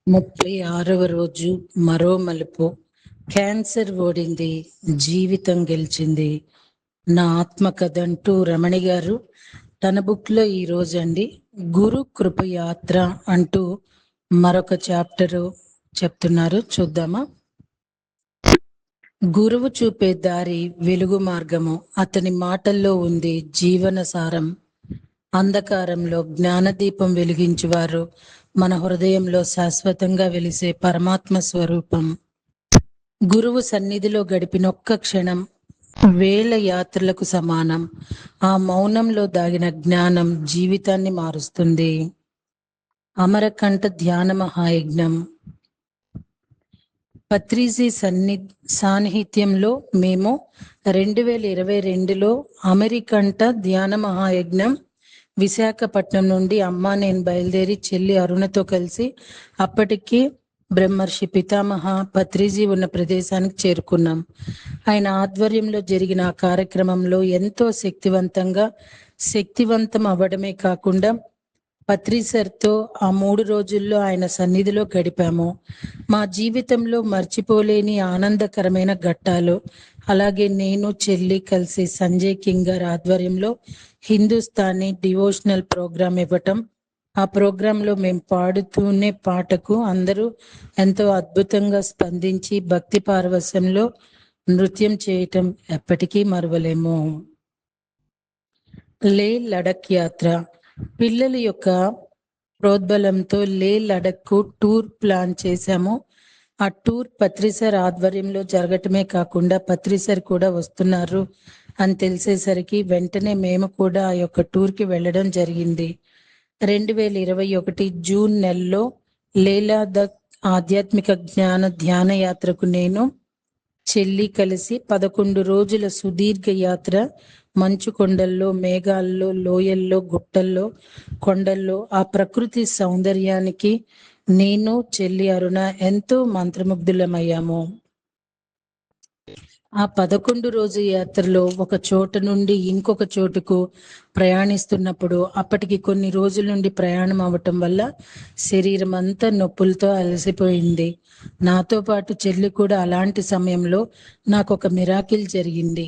36వ రోజు మరో మలుపు. క్యాన్సర్ ఓడింది, జీవితం గెలిచింది. నా ఆత్మకథ అంటూ రమణి గారు తన బుక్ లో ఈ రోజు అండి గురు కృపయాత్ర అంటూ మరొక చాప్టరు చెప్తున్నారు. చూద్దామా? గురువు చూపే దారి వెలుగు మార్గము. అతని మాటల్లో ఉంది జీవన సారం. అంధకారంలో జ్ఞానదీపం వెలిగించువారు మన హృదయంలో శాశ్వతంగా వెలిసే పరమాత్మ స్వరూపం. గురువు సన్నిధిలో గడిపిన ఒక్క క్షణం వేల యాత్రలకు సమానం. ఆ మౌనంలో దాగిన జ్ఞానం జీవితాన్ని మారుస్తుంది. అమరకంఠ ధ్యాన మహాయజ్ఞం. పత్రిజీ సాన్నిహిత్యంలో మేము 2022లో అమెరికంట ధ్యాన మహాయజ్ఞం విశాఖపట్నం నుండి నేను బయలుదేరి చెల్లి అరుణతో కలిసి అప్పటికి బ్రహ్మర్షి పితామహ పత్రిజీ ఉన్న ప్రదేశానికి చేరుకున్నాం. ఆయన ఆధ్వర్యంలో జరిగిన ఆ కార్యక్రమంలో ఎంతో శక్తివంతం అవ్వడమే కాకుండా పత్రిసర్తో ఆ 3 రోజుల్లో ఆయన సన్నిధిలో గడిపాము. మా జీవితంలో మర్చిపోలేని ఆనందకరమైన ఘట్టాలు. అలాగే నేను చెల్లి కలిసి సంజయ్ కింగ్ గారి ఆధ్వర్యంలో హిందుస్థానీ డివోషనల్ ప్రోగ్రాం ఇవ్వటం. ఆ ప్రోగ్రాంలో మేము పాడుతూనే పాటకు అందరూ ఎంతో అద్భుతంగా స్పందించి భక్తి పారవస్యంలో నృత్యం చేయటం ఎప్పటికీ మరువలేము. లే లడక్ యాత్ర. పిల్లల యొక్క ప్రోద్బలంతో లే లడక్ టూర్ ప్లాన్ చేశాము. ఆ టూర్ పత్రిసర్ ఆధ్వర్యంలో జరగటమే కాకుండా పత్రిసర్ కూడా వస్తున్నారు అని తెలిసేసరికి వెంటనే మేము కూడా ఆ యొక్క టూర్కి వెళ్ళడం జరిగింది. 2021 జూన్ నెలలో లేలాదక్ ఆధ్యాత్మిక ధ్యాన యాత్రకు నేను చెల్లి కలిసి 11 రోజుల సుదీర్ఘ యాత్ర. మంచు కొండల్లో, మేఘాల్లో, లోయల్లో, గుట్టల్లో, కొండల్లో ఆ ప్రకృతి సౌందర్యానికి నేను చెల్లి అరుణ ఎంతో మంత్రముగ్ధులమయ్యాము. ఆ 11 రోజు యాత్రలో ఒక చోట నుండి ఇంకొక చోటుకు ప్రయాణిస్తున్నప్పుడు అప్పటికి కొన్ని రోజుల నుండి ప్రయాణం అవ్వటం వల్ల శరీరం అంతా నొప్పులతో అలసిపోయింది. నాతో పాటు చెల్లి కూడా అలాంటి సమయంలో నాకు ఒక మిరాకిల్ జరిగింది.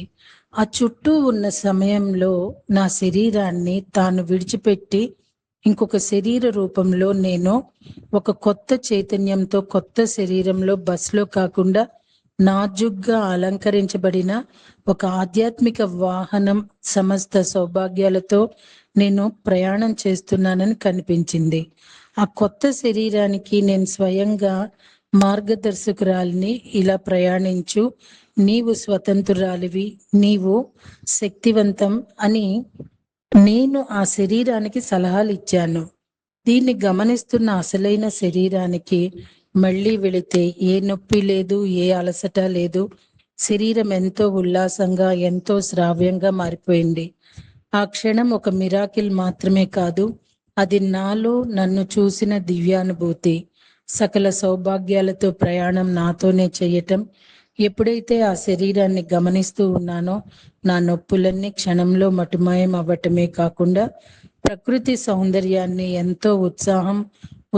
ఆ చుట్టూ ఉన్న సమయంలో నా శరీరాన్ని తాను విడిచిపెట్టి ఇంకొక శరీర రూపంలో నేను ఒక కొత్త చైతన్యంతో కొత్త శరీరంలో బస్సులో కాకుండా నాజుగ్గా అలంకరించబడిన ఒక ఆధ్యాత్మిక వాహనం సమస్త సౌభాగ్యాలతో నేను ప్రయాణం చేస్తున్నానని కనిపించింది. ఆ కొత్త శరీరానికి నేను స్వయంగా మార్గదర్శకురాలిని. ఇలా ప్రయాణించు, నీవు స్వతంత్రురాలివి, నీవు శక్తివంతం అని నేను ఆ శరీరానికి సలహాలు ఇచ్చాను. దీన్ని గమనిస్తున్న అసలైన శరీరానికి మళ్ళీ వెళితే ఏ నొప్పి లేదు, ఏ అలసట లేదు. శరీరం ఎంతో ఉల్లాసంగా, ఎంతో శ్రావ్యంగా మారిపోయింది. ఆ క్షణం ఒక మిరాకిల్ మాత్రమే కాదు, అది నాలో నన్ను చూసిన దివ్యానుభూతి. సకల సౌభాగ్యాలతో ప్రయాణం నాతోనే చేయటం. ఎప్పుడైతే ఆ శరీరాన్ని గమనిస్తూ ఉన్నానో నా నొప్పులన్నీ క్షణంలో మటుమాయం అవ్వటమే కాకుండా ప్రకృతి సౌందర్యాన్ని ఎంతో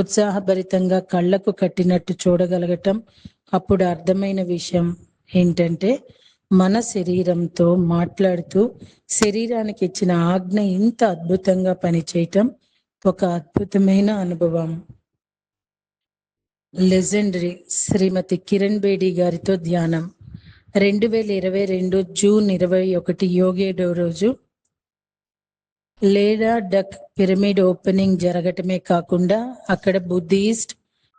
ఉత్సాహభరితంగా కళ్ళకు కట్టినట్టు చూడగలగటం. అప్పుడు అర్థమైన విషయం ఏంటంటే మన శరీరంతో మాట్లాడుతూ శరీరానికి ఇచ్చిన ఆజ్ఞ ఇంత అద్భుతంగా పనిచేయటం ఒక అద్భుతమైన అనుభవం. లెజెండరీ శ్రీమతి కిరణ్ బేడి గారితో ధ్యానం. 2022 జూన్ 21 యోగేడో రోజు లేడా డక్ పిరమిడ్ ఓపెనింగ్ జరగటమే కాకుండా అక్కడ బుద్ధిస్ట్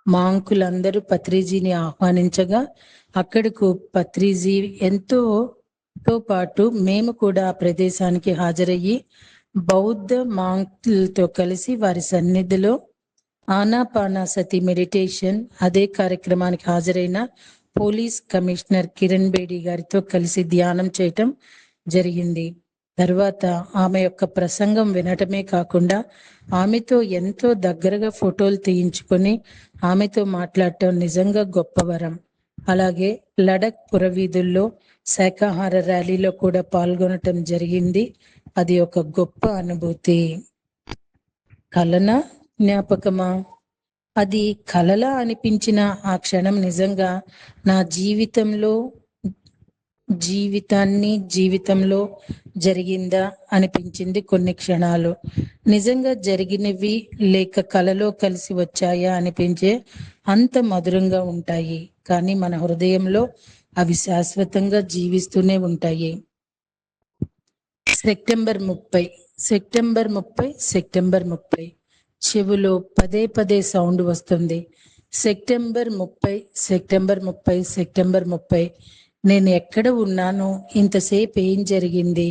మాంకులందరూ పత్రిజీని ఆహ్వానించగా అక్కడకు పత్రిజీ ఎంతో పాటు మేము కూడా ఆ ప్రదేశానికి హాజరయ్యి బౌద్ధ మాంకులతో కలిసి వారి సన్నిధిలో ఆనాపానాసతి మెడిటేషన్, అదే కార్యక్రమానికి హాజరైన పోలీస్ కమిషనర్ కిరణ్ బేడి గారితో కలిసి ధ్యానం చేయటం జరిగింది. తర్వాత ఆమె యొక్క ప్రసంగం వినటమే కాకుండా ఆమెతో ఎంతో దగ్గరగా ఫోటోలు తీయించుకొని ఆమెతో మాట్లాడటం నిజంగా గొప్పవరం. అలాగే లడక్ పురవీధుల్లో శాకాహార ర్యాలీలో కూడా పాల్గొనటం జరిగింది. అది ఒక గొప్ప అనుభూతి. కలనా జ్ఞాపకమా? అది కలలా అనిపించిన ఆ క్షణం నిజంగా నా జీవితంలో జరిగిందా అనిపించింది. కొన్ని క్షణాలు నిజంగా జరిగినవి లేక కలలో కలిసి వచ్చాయా అనిపించే అంత మధురంగా ఉంటాయి. కానీ మన హృదయంలో అవి శాశ్వతంగా జీవిస్తూనే ఉంటాయి. సెప్టెంబర్ 30 చెవులో పదే పదే సౌండ్ వస్తుంది. సెప్టెంబర్ 30 నేను ఎక్కడ ఉన్నాను? ఇంతసేపు ఏం జరిగింది?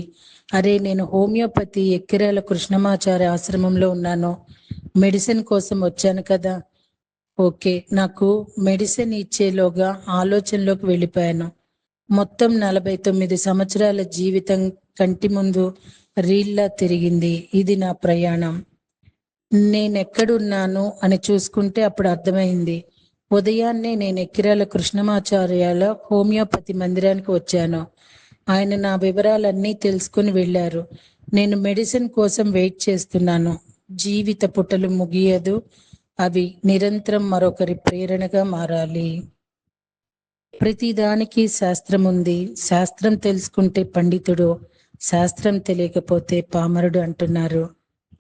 అరే, నేను హోమియోపతి ఎక్కిరాల కృష్ణమాచార్య ఆశ్రమంలో ఉన్నాను. మెడిసిన్ కోసం వచ్చాను కదా. ఓకే, నాకు మెడిసిన్ ఇచ్చేలోగా ఆలోచనలోకి వెళ్ళిపోయాను. మొత్తం 49 సంవత్సరాల జీవితం కంటి ముందు రీల్లా తిరిగింది. ఇది నా ప్రయాణం. నేనెక్కడున్నాను అని చూసుకుంటే అప్పుడు అర్థమైంది. ఉదయాన్నే నేను ఎక్కిరాల కృష్ణమాచార్యాల హోమియోపతి మందిరానికి వచ్చాను. ఆయన నా వివరాలన్నీ తెలుసుకుని వెళ్ళారు. నేను మెడిసిన్ కోసం వెయిట్ చేస్తున్నాను. జీవిత పుటలు ముగియదు. అవి నిరంతరం మరొకరి ప్రేరణగా మారాలి. ప్రతిదానికి శాస్త్రం ఉంది. శాస్త్రం తెలుసుకుంటే పండితుడు, శాస్త్రం తెలియకపోతే పామరుడు అంటున్నారు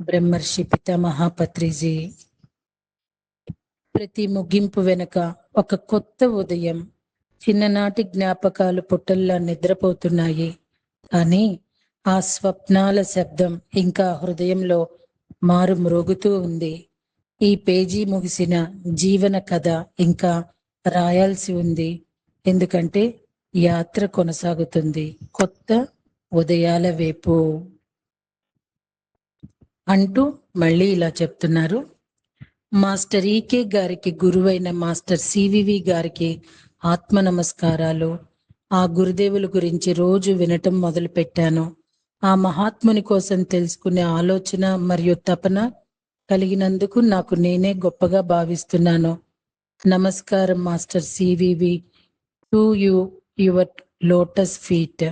బ్రహ్మర్షి పితామహ పత్రిజీ. ప్రతి ముగింపు వెనుక ఒక కొత్త ఉదయం. చిన్ననాటి జ్ఞాపకాలు పుట్టల్లా నిద్రపోతున్నాయి. కానీ ఆ స్వప్నాల శబ్దం ఇంకా హృదయంలో మారు మ్రోగుతూ ఉంది. ఈ పేజీ ముగిసిన జీవన కథ ఇంకా రాయాల్సి ఉంది. ఎందుకంటే యాత్ర కొనసాగుతుంది కొత్త ఉదయాల వైపు అంటూ మళ్ళీ ఇలా చెప్తున్నారు. మాస్టర్ ఈకే గారికి గురువైన మాస్టర్ సివివి గారికి ఆత్మ నమస్కారాలు. ఆ గురుదేవుల గురించి రోజు వినటం మొదలు పెట్టాను. ఆ మహాత్ముని కోసం తెలుసుకునే ఆలోచన మరియు తపన కలిగినందుకు నాకు నేనే గొప్పగా భావిస్తున్నాను. నమస్కారం master CVV, to you your lotus feet.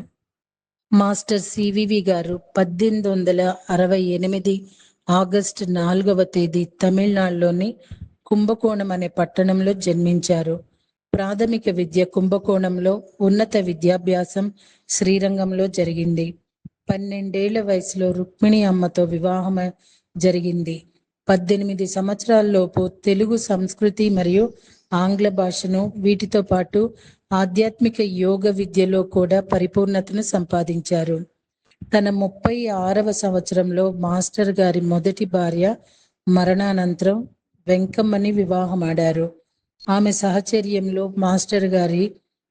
Master CVV గారు 1868 ఆగస్టు 4వ తేదీ తమిళనాడులోని కుంభకోణం అనే పట్టణంలో జన్మించారు. ప్రాథమిక విద్య కుంభకోణంలో, ఉన్నత విద్యాభ్యాసం శ్రీరంగంలో జరిగింది. 12 ఏళ్ల వయసులో రుక్మిణి అమ్మతో వివాహం జరిగింది. 18 సంవత్సరాలలోపు తెలుగు, సంస్కృతి మరియు ఆంగ్ల భాషను, వీటితో పాటు ఆధ్యాత్మిక యోగ విద్యలో కూడా పరిపూర్ణతను సంపాదించారు. తన 36వ సంవత్సరంలో మాస్టర్ గారి మొదటి భార్య మరణానంతరం వెంకమ్మని వివాహమాడారు. ఆమె సహచర్యంలో మాస్టర్ గారి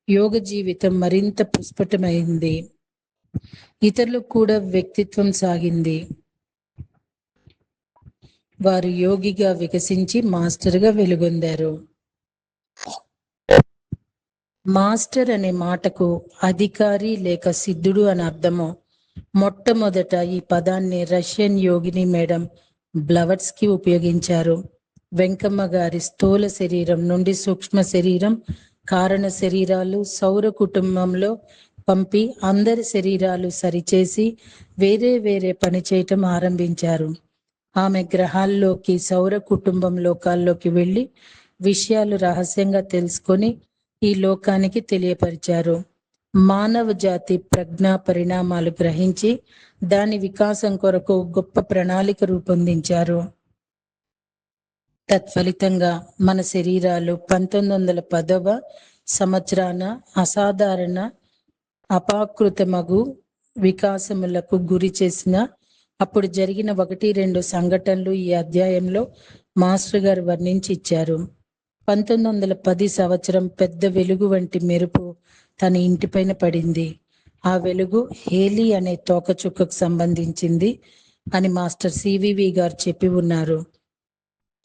యోగ జీవితం మరింత పుష్పటమైంది. ఇతరులకు కూడా వ్యక్తిత్వం సాగింది. వారు యోగిగా వికసించి మాస్టర్గా వెలుగొందారు. మాస్టర్ అనే మాటకు అధికారి లేక సిద్ధుడు అని అర్థము. మొట్టమొదట ఈ పదాన్ని రష్యన్ యోగిని మేడం బ్లవట్స్కి ఉపయోగించారు. వెంకమ్మ గారి స్థూల శరీరం నుండి సూక్ష్మ శరీరం, కారణ శరీరాలు సౌర కుటుంబంలో పంపి అందరి శరీరాలు సరిచేసి వేరే వేరే పని చేయటం ఆరంభించారు. ఆమె గ్రహాల్లోకి, సౌర కుటుంబం లోకాల్లోకి వెళ్ళి విషయాలు రహస్యంగా తెలుసుకొని ఈ లోకానికి తెలియపరిచారు. మానవ జాతి ప్రజ్ఞా పరిణామాలు గ్రహించి దాని వికాసం కొరకు గొప్ప ప్రణాళిక రూపొందించారు. తత్ఫలితంగా మన శరీరాలు 1910వ సంవత్సరాన అసాధారణ అపాకృతమగు వికాసములకు గురి చేసిన అప్పుడు జరిగిన 1-2 సంఘటనలు ఈ అధ్యాయంలో మాస్టర్ గారు వర్ణించి ఇచ్చారు. 1910 సంవత్సరం పెద్ద వెలుగు వంటి మెరుపు తన ఇంటిపైన పడింది. ఆ వెలుగు హేలీ అనే తోకచుక్కకు సంబంధించింది అని మాస్టర్ సివివి గారు చెప్పి ఉన్నారు.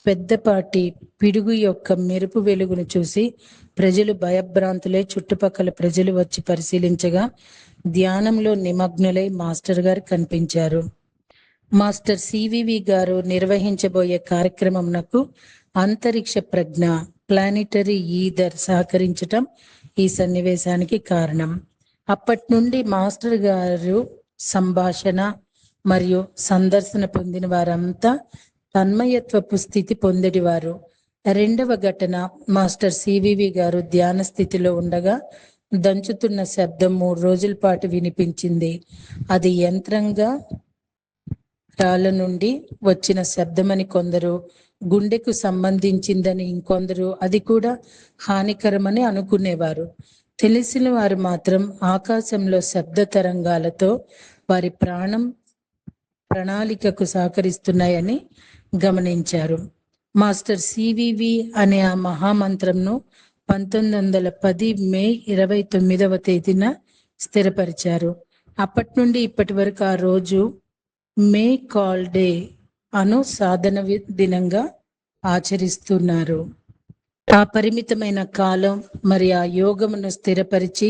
పెద్దపాటి పిడుగు యొక్క మెరుపు వెలుగును చూసి ప్రజలు భయభ్రాంతులై చుట్టుపక్కల ప్రజలు వచ్చి పరిశీలించగా ధ్యానంలో నిమగ్నులై మాస్టర్ గారు కనిపించారు. మాస్టర్ సివివి గారు నిర్వహించబోయే కార్యక్రమంనకు అంతరిక్ష ప్రజ్ఞ, ప్లానిటరీ ఈథర్ సహకరించటం ఈ సన్నివేశానికి కారణం. అప్పటి నుండి మాస్టర్ గారు సంభాషణ మరియు సందర్శన పొందిన వారంతా తన్మయత్వపు స్థితి పొందేటివారు. రెండవ ఘటన, మాస్టర్ సివివి గారు ధ్యాన స్థితిలో ఉండగా దంచుతున్న శబ్దం 3 రోజుల పాటు వినిపించింది. అది యంత్రంగా రాళ్ళ నుండి వచ్చిన శబ్దమని కొందరు, గుండెకు సంబంధించిందని ఇంకొందరు, అది కూడా హానికరమని అనుకునేవారు. తెలిసిన వారు మాత్రం ఆకాశంలో శబ్ద తరంగాలతో వారి ప్రణాళికకు సహకరిస్తున్నాయని గమనించారు. మాస్టర్ సివివి అనే ఆ మహామంత్రంను 1910 మే 29వ తేదీన స్థిరపరిచారు. అప్పటి నుండి ఇప్పటి వరకు ఆ రోజు మే కాల్ డే అను సాధన దినంగా ఆచరిస్తున్నారు. ఆ పరిమితమైన కాలం మరి ఆ యోగమును స్థిరపరిచి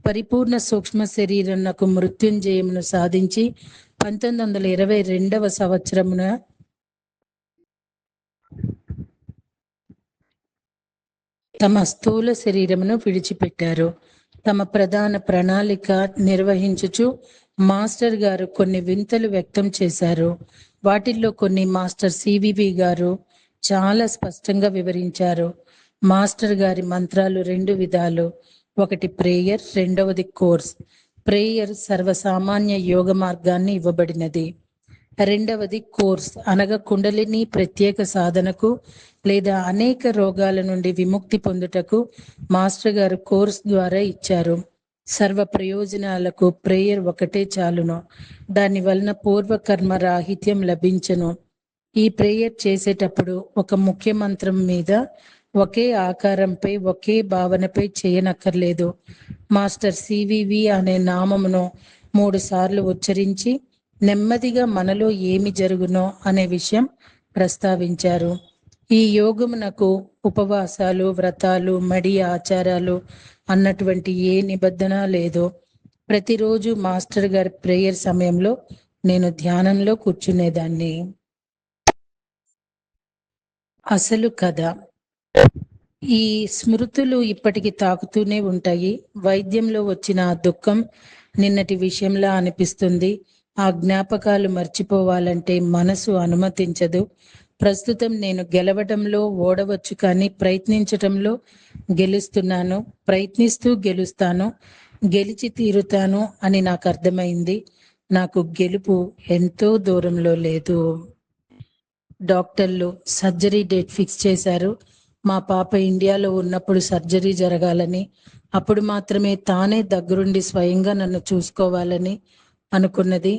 పరిపూర్ణ సూక్ష్మ శరీరమునకు మృత్యుంజయమును సాధించి 1922వ సంవత్సరమున తమ స్థూల శరీరమును విడిచిపెట్టారు. తమ ప్రధాన ప్రణాళిక నిర్వహించుచు మాస్టర్ గారు కొన్ని వింతలు వ్యక్తం చేశారు. వాటిల్లో కొన్ని మాస్టర్ సివివి గారు చాలా స్పష్టంగా వివరించారు. మాస్టర్ గారి మంత్రాలు 2 విధాలు. ఒకటి ప్రేయర్, రెండవది కోర్స్. ప్రేయర్ సర్వసామాన్య యోగ మార్గాన్ని ఇవ్వబడినది. రెండవది కోర్స్ అనగా కుండలిని ప్రత్యేక సాధనకు లేదా అనేక రోగాల నుండి విముక్తి పొందుటకు మాస్టర్ గారు కోర్స్ ద్వారా ఇచ్చారు. సర్వ ప్రయోజనాలకు ప్రేయర్ ఒకటే చాలును. దాని వలన పూర్వకర్మ రాహిత్యం లభించను. ఈ ప్రేయర్ చేసేటప్పుడు ఒక ముఖ్య మంత్రం మీద ఒకే ఆకారంపై ఒకే భావనపై చేయనక్కర్లేదు. మాస్టర్ సివివి అనే నామమును 3 సార్లు ఉచ్చరించి నెమ్మదిగా మనలో ఏమి జరుగునో అనే విషయం ప్రస్తావించారు. ఈ యోగమునకు ఉపవాసాలు, వ్రతాలు, మడి ఆచారాలు అన్నటువంటి ఏ నిబంధన లేదు. ప్రతిరోజు మాస్టర్ గారి ప్రేయర్ సమయంలో నేను ధ్యానంలో కూర్చునేదాన్ని. అసలు కథ. ఈ స్మృతులు ఇప్పటికి తాకుతూనే ఉంటాయి. వైద్యంలో వచ్చిన ఆ దుఃఖం నిన్నటి విషయంలా అనిపిస్తుంది. ఆ జ్ఞాపకాలు మర్చిపోవాలంటే మనసు అనుమతించదు. ప్రస్తుతం నేను గెలవడంలో ఓడవచ్చు, కానీ ప్రయత్నించటంలో గెలుస్తున్నాను. ప్రయత్నిస్తూ గెలుస్తాను, గెలిచి తీరుతాను అని నాకు అర్థమైంది. నాకు గెలుపు ఎంతో దూరంలో లేదు. డాక్టర్లు సర్జరీ డేట్ ఫిక్స్ చేశారు. మా పాప ఇండియాలో ఉన్నప్పుడు సర్జరీ జరగాలని, అప్పుడు మాత్రమే తానే దగ్గరుండి స్వయంగా నన్ను చూసుకోవాలని అనుకున్నది.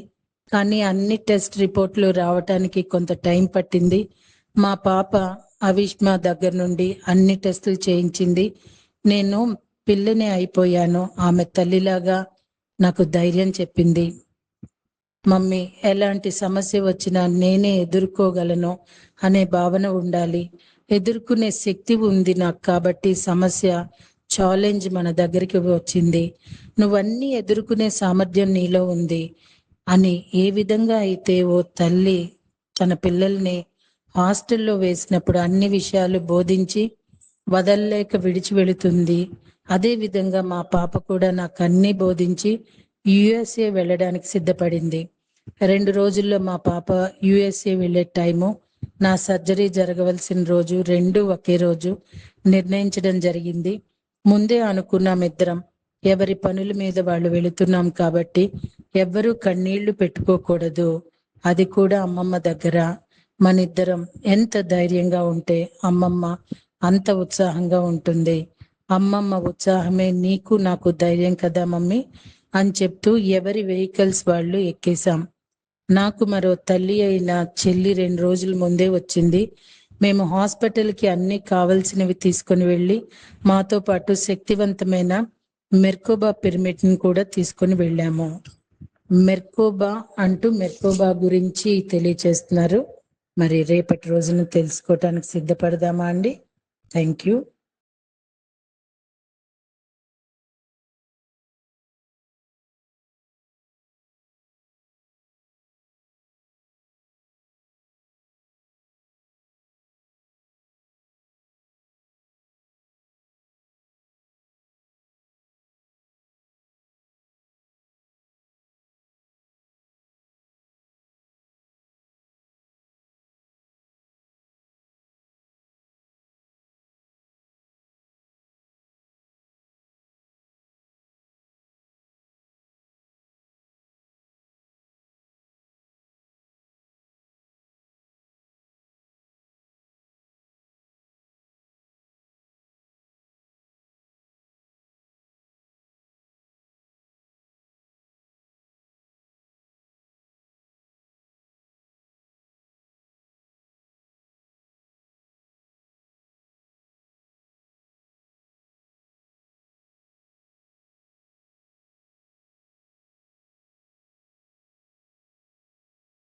కానీ అన్ని టెస్ట్ రిపోర్ట్లు రావటానికి కొంత టైం పట్టింది. మా పాప అవిష్మా దగ్గర నుండి అన్ని టెస్టులు చేయించింది. నేను పిల్లని అయిపోయాను. ఆమె తల్లిలాగా నాకు ధైర్యం చెప్పింది. మమ్మీ, ఎలాంటి సమస్య వచ్చినా నేనే ఎదుర్కోగలను అనే భావన ఉండాలి. ఎదుర్కొనే శక్తి ఉంది నాకు, కాబట్టి సమస్య ఛాలెంజ్ మన దగ్గరికి వచ్చింది. నువ్వన్నీ ఎదుర్కొనే సామర్థ్యం నీలో ఉంది అని ఏ విధంగా అయితే ఓ తల్లి తన పిల్లల్ని హాస్టల్లో వేసినప్పుడు అన్ని విషయాలు బోధించి వదల్లేక విడిచి వెళుతుంది, అదే విధంగా మా పాప కూడా నాకు అన్ని బోధించి యుఎస్ఏ వెళ్ళడానికి సిద్ధపడింది. 2 రోజుల్లో మా పాప యుఎస్ఏ వెళ్ళే టైము, నా సర్జరీ జరగవలసిన రోజు 2 ఒకే రోజు నిర్ణయించడం జరిగింది. ముందే అనుకున్నాం ఇద్దరం, ఎవరి పనుల మీద వాళ్ళు వెళుతున్నాం కాబట్టి ఎవ్వరూ కన్నీళ్లు పెట్టుకోకూడదు. అది కూడా అమ్మమ్మ దగ్గర. మనిద్దరం ఎంత ధైర్యంగా ఉంటే అమ్మమ్మ అంత ఉత్సాహంగా ఉంటుంది. అమ్మమ్మ ఉత్సాహమే నీకు నాకు ధైర్యం కదా మమ్మీ అని చెప్తూ ఎవరి వెహికల్స్ వాళ్ళు ఎక్కేశాం. నాకు మరో తల్లి అయిన చెల్లి 2 రోజుల ముందే వచ్చింది. మేము హాస్పిటల్కి అన్ని కావలసినవి తీసుకొని వెళ్ళి మాతో పాటు శక్తివంతమైన మెర్కోబా పిరమిడ్ని కూడా తీసుకొని వెళ్ళాము. మెర్కోబా గురించి తెలియచేస్తున్నారు. మరి రేపటి రోజున తెలుసుకోవటానికి సిద్ధపడదామా అండి? Thank you.